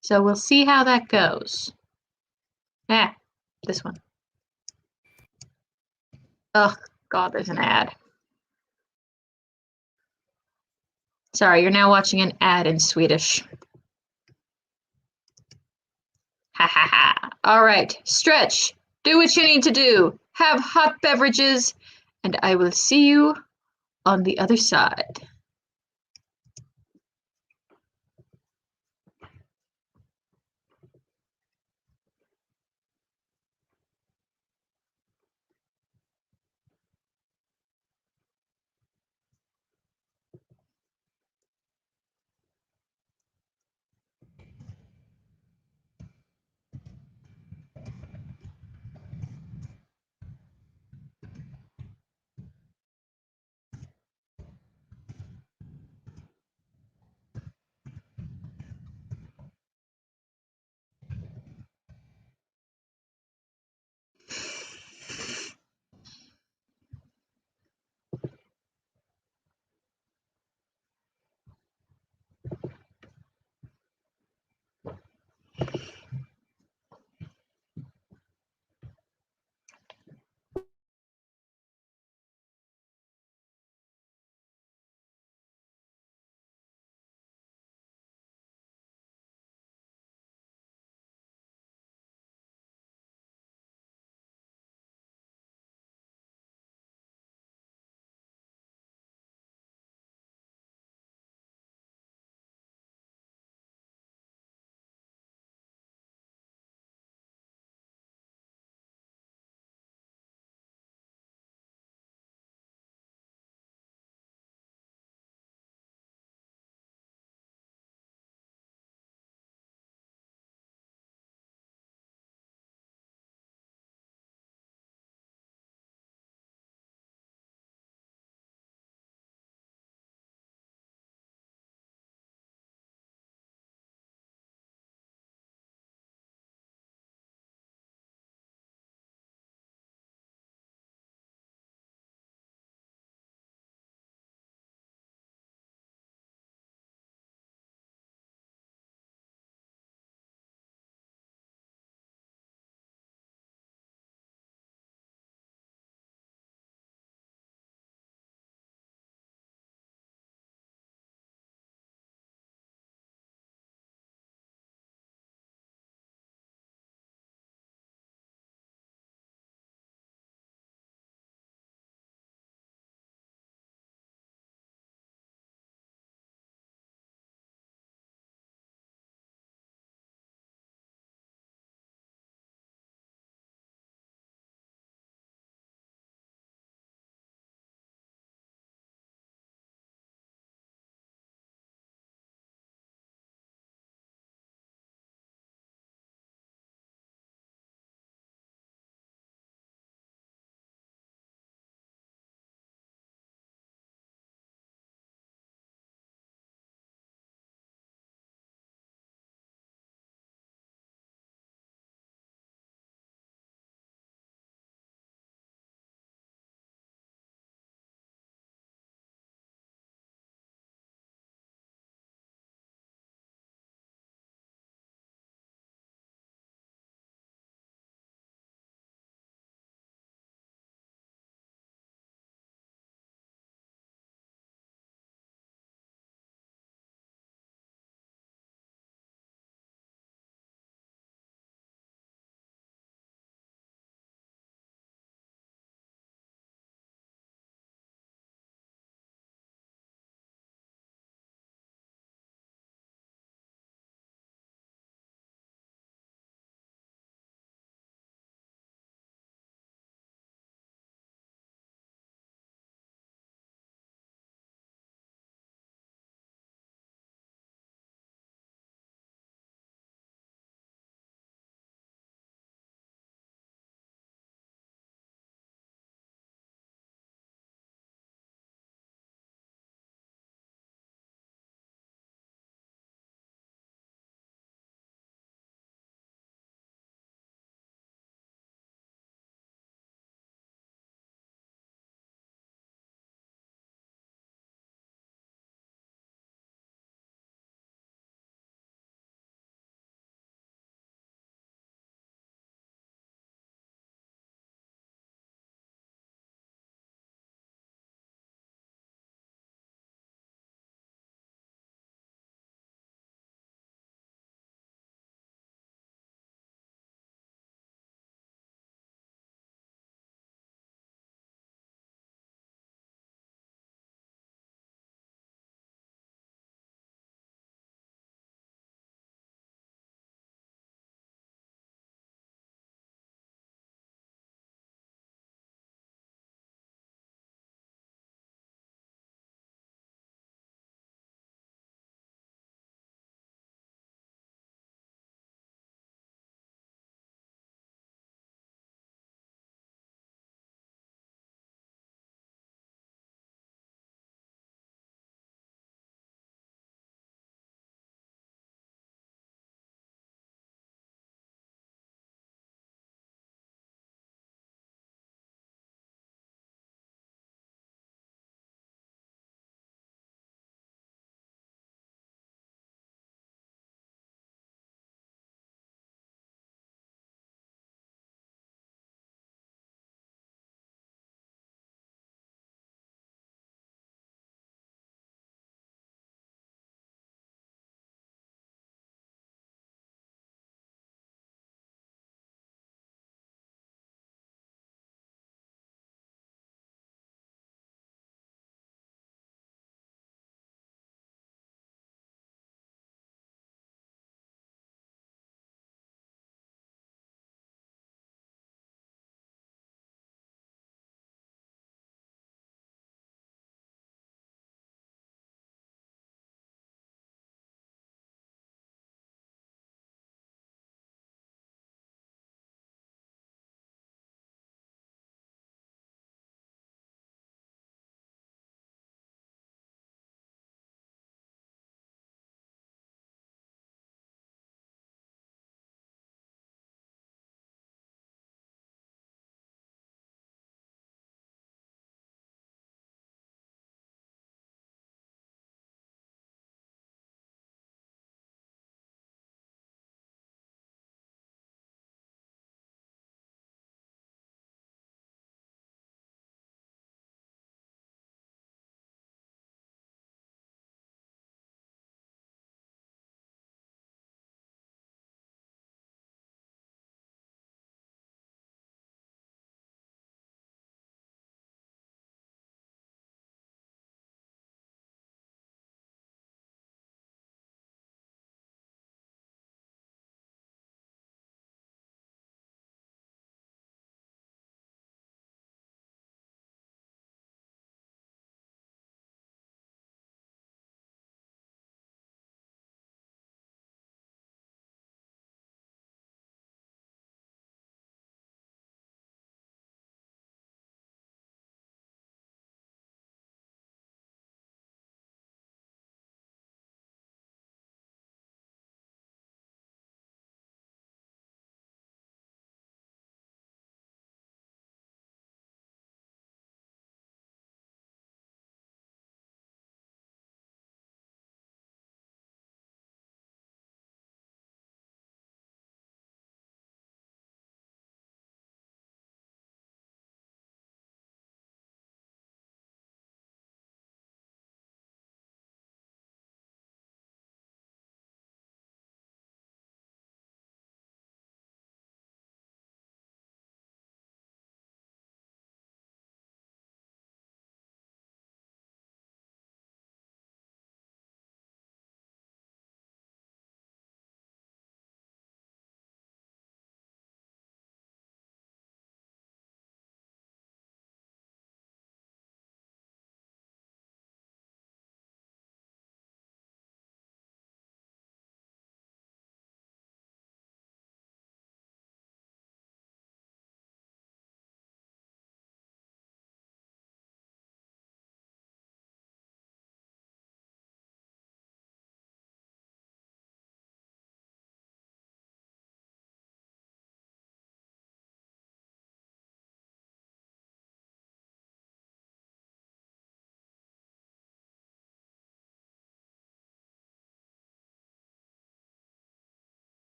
So we'll see how that goes. This one. Oh, God, there's an ad. Sorry, you're now watching an ad in Swedish. Ha ha ha. All right, stretch. Do what you need to do. Have hot beverages, and I will see you on the other side.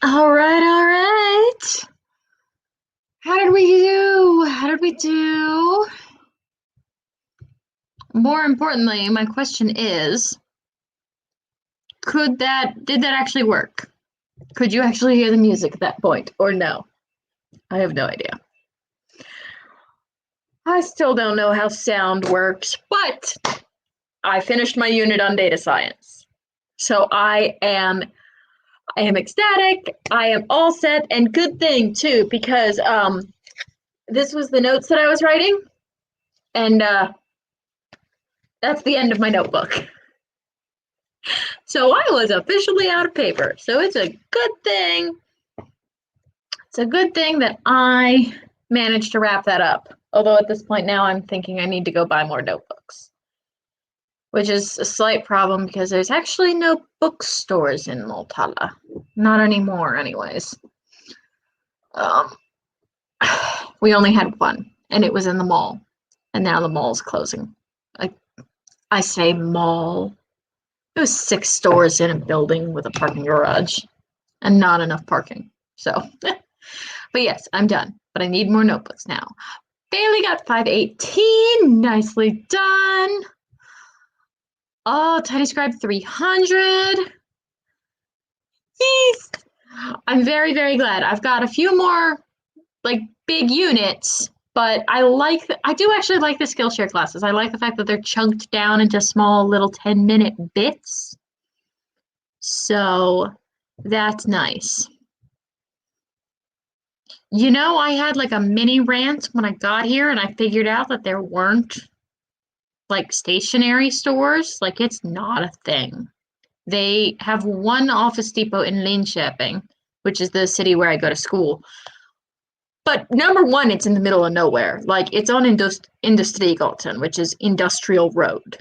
All right, all right. How did we do? How did we do? More importantly, my question is, did that actually work? Could you actually hear the music at that point, or no? I have no idea. I still don't know how sound works, but I finished my unit on data science. So I am ecstatic. I am all set, and good thing too, because this was the notes that I was writing, and that's the end of my notebook. So I was officially out of paper. So it's a good thing. It's a good thing that I managed to wrap that up. Although at this point now I'm thinking I need to go buy more notebooks, which is a slight problem because there's actually no bookstores in Multala. Not anymore, anyways. We only had one, and it was in the mall, and now the mall's closing. I say mall. It was 6 stores in a building with a parking garage, and not enough parking. So, but yes, I'm done. But I need more notebooks now. Bailey got 518. Nicely done. Oh, Tiny Scribe 300. Yes. I'm very, very glad. I've got a few more like big units, but I do actually like the Skillshare classes. I like the fact that they're chunked down into small little 10-minute bits. So that's nice. You know, I had like a mini rant when I got here and I figured out that there weren't like stationery stores. Like it's not a thing. They have one Office Depot in Linköping, which is the city where I go to school. But number one, it's in the middle of nowhere. Like it's on Industrigatan, which is Industrial Road.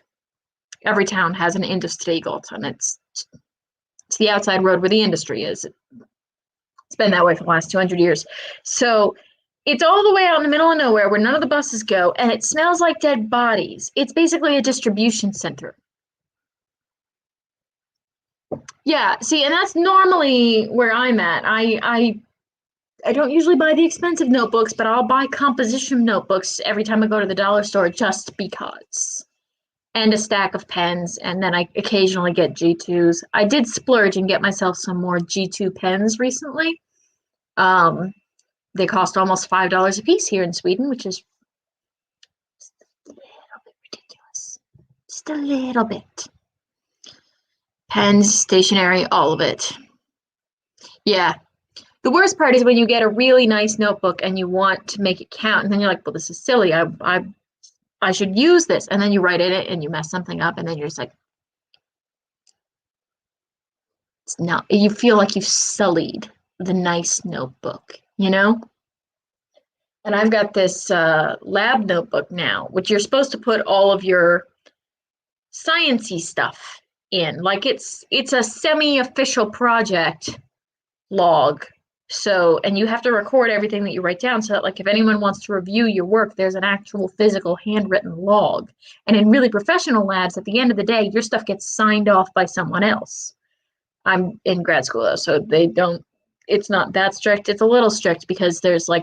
Every town has an Industrigatan. It's the outside road where the industry is. It's been that way for the last 200 years. So it's all the way out in the middle of nowhere where none of the buses go, and it smells like dead bodies. It's basically a distribution center. Yeah, see, and that's normally where I'm at. I don't usually buy the expensive notebooks, but I'll buy composition notebooks every time I go to the dollar store just because. And a stack of pens, and then I occasionally get G2s. I did splurge and get myself some more G2 pens recently. They cost almost $5 a piece here in Sweden, which is just a little bit ridiculous. Just a little bit. Pens, stationery, all of it. Yeah. The worst part is when you get a really nice notebook and you want to make it count, and then you're like, well, this is silly. I should use this. And then you write in it and you mess something up, and then you're just like, it's not, you feel like you've sullied the nice notebook, you know? And I've got this lab notebook now, which you're supposed to put all of your sciencey stuff in. Like it's a semi-official project log. So, and you have to record everything that you write down so that like if anyone wants to review your work, there's an actual physical handwritten log. And in really professional labs, at the end of the day, your stuff gets signed off by someone else. I'm in grad school though, so it's not that strict. It's a little strict because there's like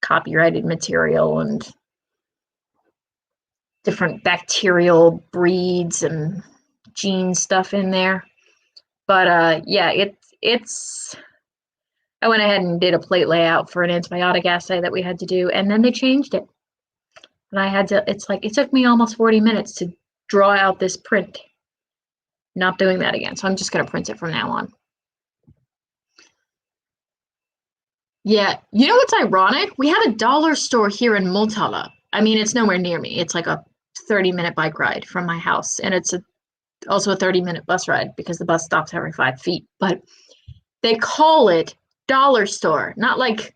copyrighted material and different bacterial breeds and gene stuff in there. But yeah, it's I went ahead and did a plate layout for an antibiotic assay that we had to do, and then they changed it. And I had to, it's like, it took me almost 40 minutes to draw out this print. Not doing that again, so I'm just going to print it from now on. Yeah, you know what's ironic? We have a dollar store here in Multala. I mean, it's nowhere near me. It's like a 30-minute bike ride from my house, and it's also a 30-minute bus ride because the bus stops every 5 feet. But they call it dollar store, not like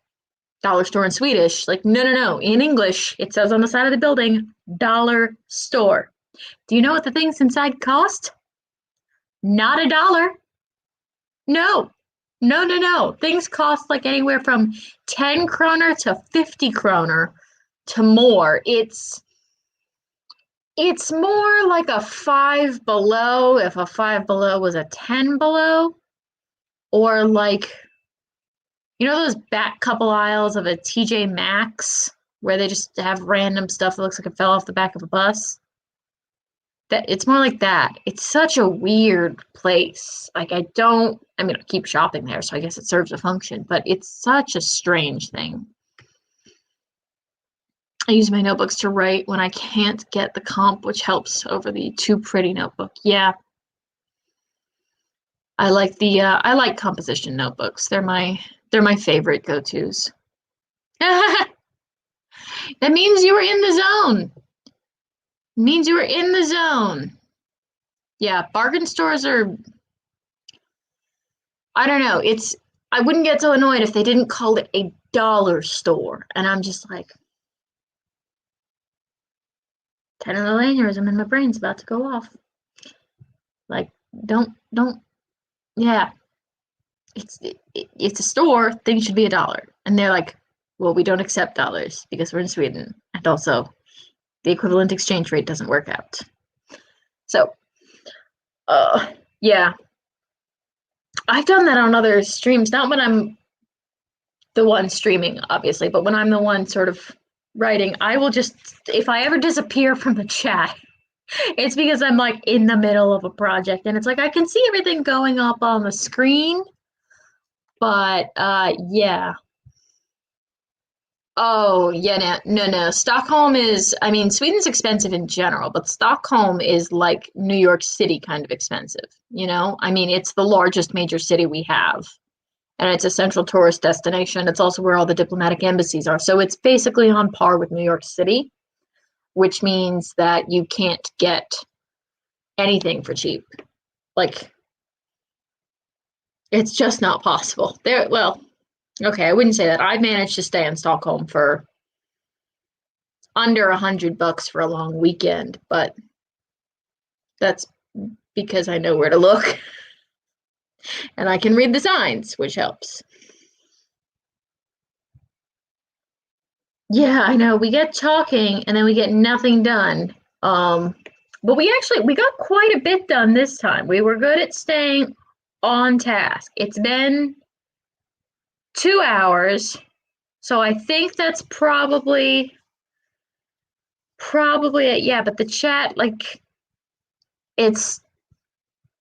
dollar store in Swedish. Like, no. In English, it says on the side of the building, dollar store. Do you know what the things inside cost? Not $1. No. Things cost like anywhere from 10 kroner to 50 kroner to more. It's more like a 5 below, if a 5 below was a 10 below, or like, you know those back couple aisles of a TJ Maxx where they just have random stuff that looks like it fell off the back of a bus? That it's more like that. It's such a weird place. Like I mean, I keep shopping there, so I guess it serves a function, but it's such a strange thing. I use my notebooks to write when I can't get the comp, which helps over the Too Pretty notebook. Yeah. I like composition notebooks. They're my favorite go-tos. That means you were in the zone. It means you were in the zone. Yeah, bargain stores are, I don't know, I wouldn't get so annoyed if they didn't call it a dollar store. And I'm just like, 10 of the aneurysm in my brain's about to go off. Like, don't, yeah. It's a store, things should be $1. And they're like, well, we don't accept dollars because we're in Sweden. And also, the equivalent exchange rate doesn't work out. So, yeah. I've done that on other streams, not when I'm the one streaming, obviously, but when I'm the one sort of writing, I will just, if I ever disappear from the chat, it's because I'm like in the middle of a project and it's like I can see everything going up on the screen, but yeah. Oh, yeah, no. Stockholm is, I mean, Sweden's expensive in general, but Stockholm is like New York City kind of expensive, you know? I mean, it's the largest major city we have, and it's a central tourist destination. It's also where all the diplomatic embassies are. So it's basically on par with New York City, which means that you can't get anything for cheap. Like, it's just not possible. Well, okay, I wouldn't say that. I've managed to stay in Stockholm for under $100 for a long weekend, but that's because I know where to look and I can read the signs, which helps. Yeah, I know. We get talking and then we get nothing done. But we got quite a bit done this time. We were good at staying on task. It's been 2 hours, so I think that's probably it. Yeah, but the chat, like, it's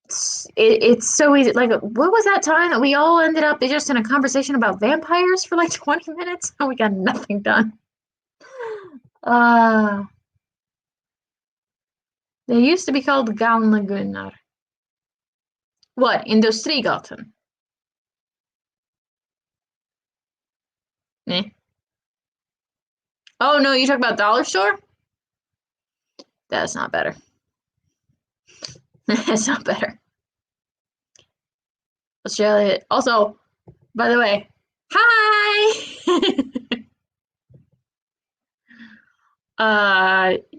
so easy. Like, what was that time that we all ended up just in a conversation about vampires for like 20 minutes and we got nothing done? They used to be called Gamla Gunnar. What? Industrigatan? Eh. Oh no, you talk about Dollar Store? That's not better. That's not better. Australia. Also, by the way, hi!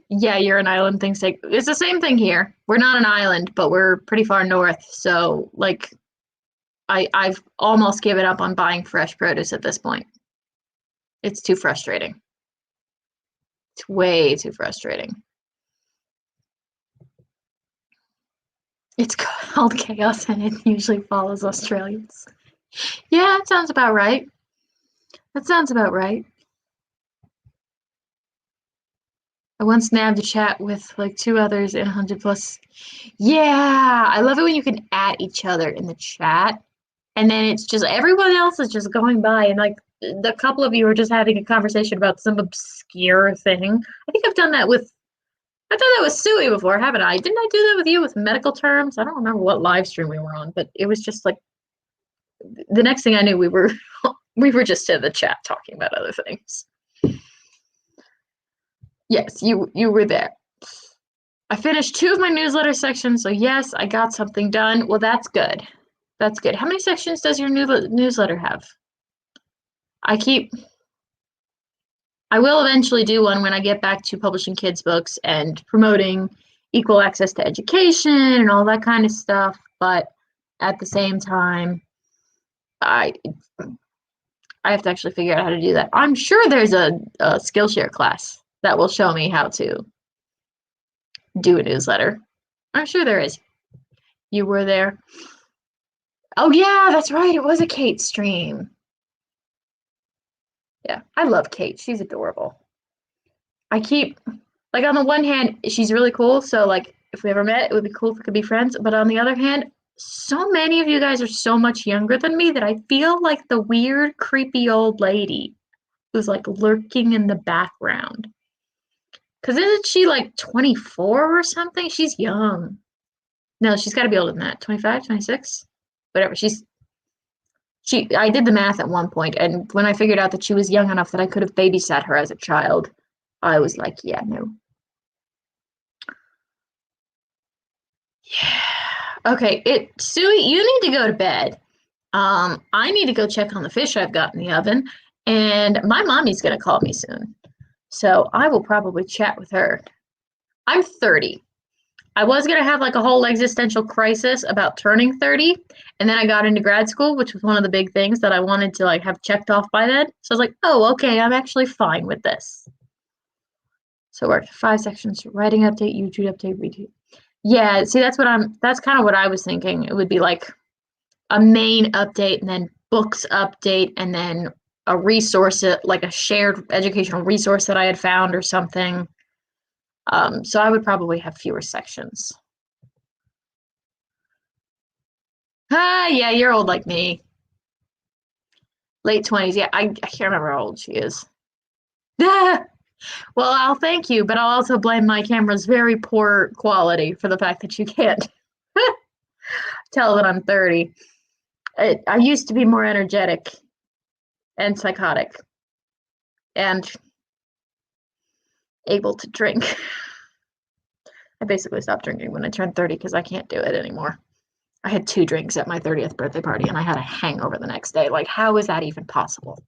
Yeah, you're an island thing. It's the same thing here. We're not an island, but we're pretty far north. So, like, I've almost given up on buying fresh produce at this point. It's too frustrating. It's way too frustrating. It's called chaos and it usually follows Australians. Yeah, that sounds about right. That sounds about right. I once nabbed a chat with like 2 others in 100+. Yeah, I love it when you can at each other in the chat. And then it's just everyone else is just going by and like the couple of you are just having a conversation about some obscure thing. I think I've done that with Sui before, haven't I? Didn't I do that with you with medical terms? I don't remember what live stream we were on, but it was just like the next thing I knew we were just in the chat talking about other things. Yes, you were there. I finished 2 of my newsletter sections, so yes, I got something done. Well, that's good. That's good. How many sections does your newsletter have? I will eventually do one when I get back to publishing kids' books and promoting equal access to education and all that kind of stuff. But at the same time, I have to actually figure out how to do that. I'm sure there's a Skillshare class that will show me how to do a newsletter. I'm sure there is. You were there. Oh yeah, that's right. It was a Kate stream. Yeah, I love Kate. She's adorable. I keep like on the one hand, she's really cool. So like if we ever met, it would be cool if we could be friends. But on the other hand, so many of you guys are so much younger than me that I feel like the weird, creepy old lady who's like lurking in the background. Cause isn't she like 24 or something? She's young. No, she's got to be older than that. 25, 26? Whatever. I did the math at one point, and when I figured out that she was young enough that I could have babysat her as a child, I was like, yeah, no. Yeah. Okay, Suey, you need to go to bed. I need to go check on the fish I've got in the oven, and my mommy's gonna call me soon. So I will probably chat with her. I'm 30. I was gonna have like a whole existential crisis about turning 30, and then I got into grad school, which was one of the big things that I wanted to like have checked off by then. So I was like, oh, okay, I'm actually fine with this. So we're 5 sections: writing update, YouTube update, retweet. Yeah, see, that's kind of what I was thinking. It would be like a main update and then books update and then a resource, like a shared educational resource that I had found or something. So I would probably have fewer sections. Ah, yeah, you're old like me. Late 20s. Yeah, I can't remember how old she is. Well, I'll thank you, but I'll also blame my camera's very poor quality for the fact that you can't tell that I'm 30. I used to be more energetic and psychotic and able to drink. I basically stopped drinking when I turned 30 because I can't do it anymore. I had 2 drinks at my 30th birthday party and I had a hangover the next day. Like, how is that even possible?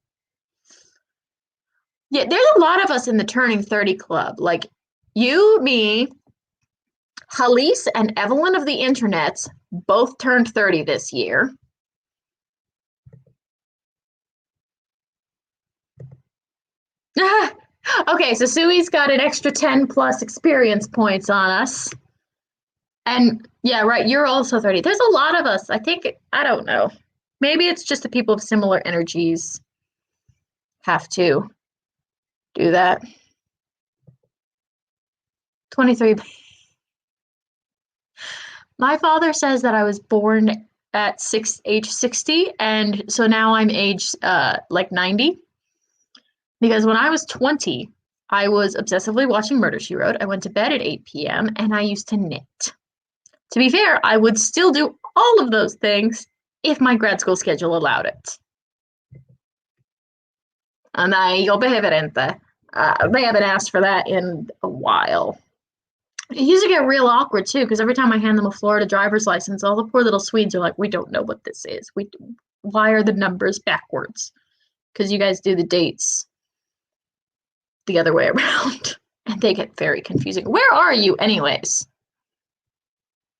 Yeah, there's a lot of us in the turning 30 club. Like you, me, Halise, and Evelyn of the Internets both turned 30 this year. Okay, so Sui's got an extra 10 plus experience points on us. And yeah, right, you're also 30. There's a lot of us. I don't know. Maybe it's just the people of similar energies have to do that. 23. My father says that I was born at age 60, and so now I'm age like 90. Because when I was 20, I was obsessively watching Murder, She Wrote. I went to bed at 8 p.m. and I used to knit. To be fair, I would still do all of those things if my grad school schedule allowed it. And they haven't asked for that in a while. It used to get real awkward too, because every time I hand them a Florida driver's license, all the poor little Swedes are like, "We don't know what this is. Why are the numbers backwards? Because you guys do the dates the other way around." And they get very confusing. Where are you, anyways?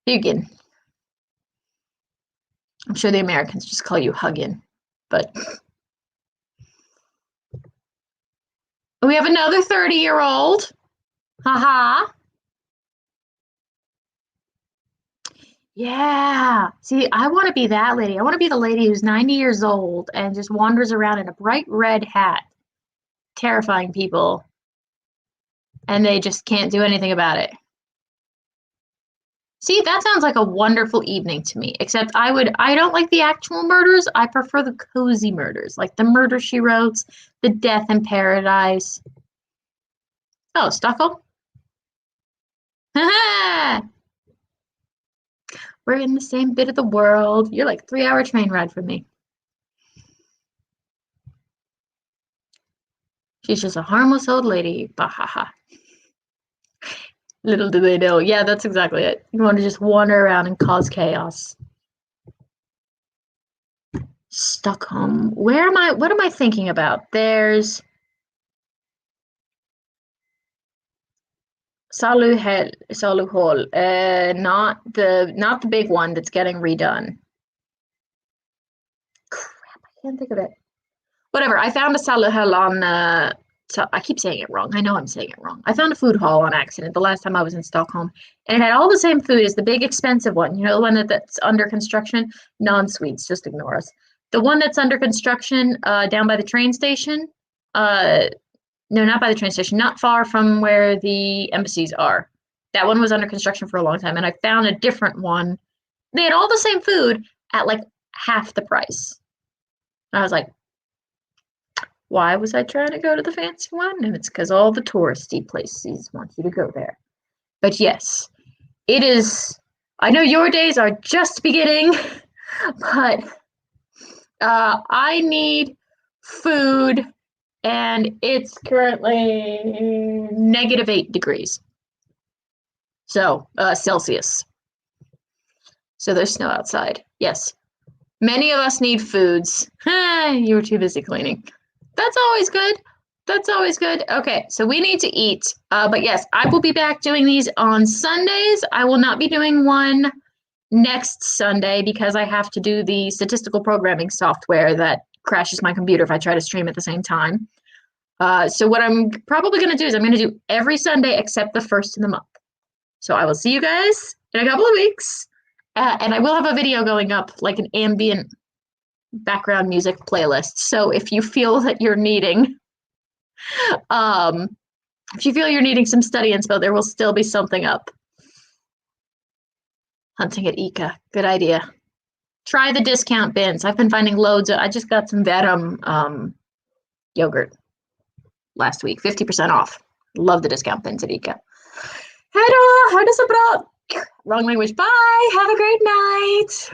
Hugin. I'm sure the Americans just call you Huggin, but we have another 30-year-old. Haha. Yeah. See, I want to be that lady. I want to be the lady who's 90 years old and just wanders around in a bright red hat, terrifying people, and they just can't do anything about it. See, that sounds like a wonderful evening to me, except I don't like the actual murders. I prefer the cozy murders, like the Murder, She Wrote, the Death in Paradise. Oh, Stockholm? We're in the same bit of the world. You're like 3-hour train ride from me. She's just a harmless old lady. Bahaha. Little do they know. Yeah, that's exactly it. You want to just wander around and cause chaos. Stockholm. What am I thinking about? There's Saluhol. Not the big one that's getting redone. Crap, I can't think of it. whatever. I found a Saluhel on I keep saying it wrong. I know I'm saying it wrong. I found a food hall on accident the last time I was in Stockholm, and it had all the same food as the big expensive one. You know, the one that's under construction, non-sweets. Just ignore us. The one that's under construction, down by the train station. No, not by the train station. Not far from where the embassies are. That one was under construction for a long time, and I found a different one. They had all the same food at like half the price. I was like, why was I trying to go to the fancy one? And it's because all the touristy places want you to go there. But yes, it is. I know your days are just beginning, but I need food, and it's currently -8 degrees. So, Celsius. So there's snow outside. Yes. Many of us need foods. You were too busy cleaning. That's always good. That's always good. Okay, so we need to eat. But yes, I will be back doing these on Sundays. I will not be doing one next Sunday because I have to do the statistical programming software that crashes my computer if I try to stream at the same time. So what I'm probably going to do is I'm going to do every Sunday except the first of the month. So I will see you guys in a couple of weeks. And I will have a video going up, like an ambient background music playlist. So if you feel that you're needing, some study inspo, there will still be something up. Hunting at Ica, good idea. Try the discount bins. I've been finding loads of. I just got some Verum yogurt last week, 50% off. Love the discount bins at Ica. Hej då, ha det så bra. Wrong language. Bye. Have a great night.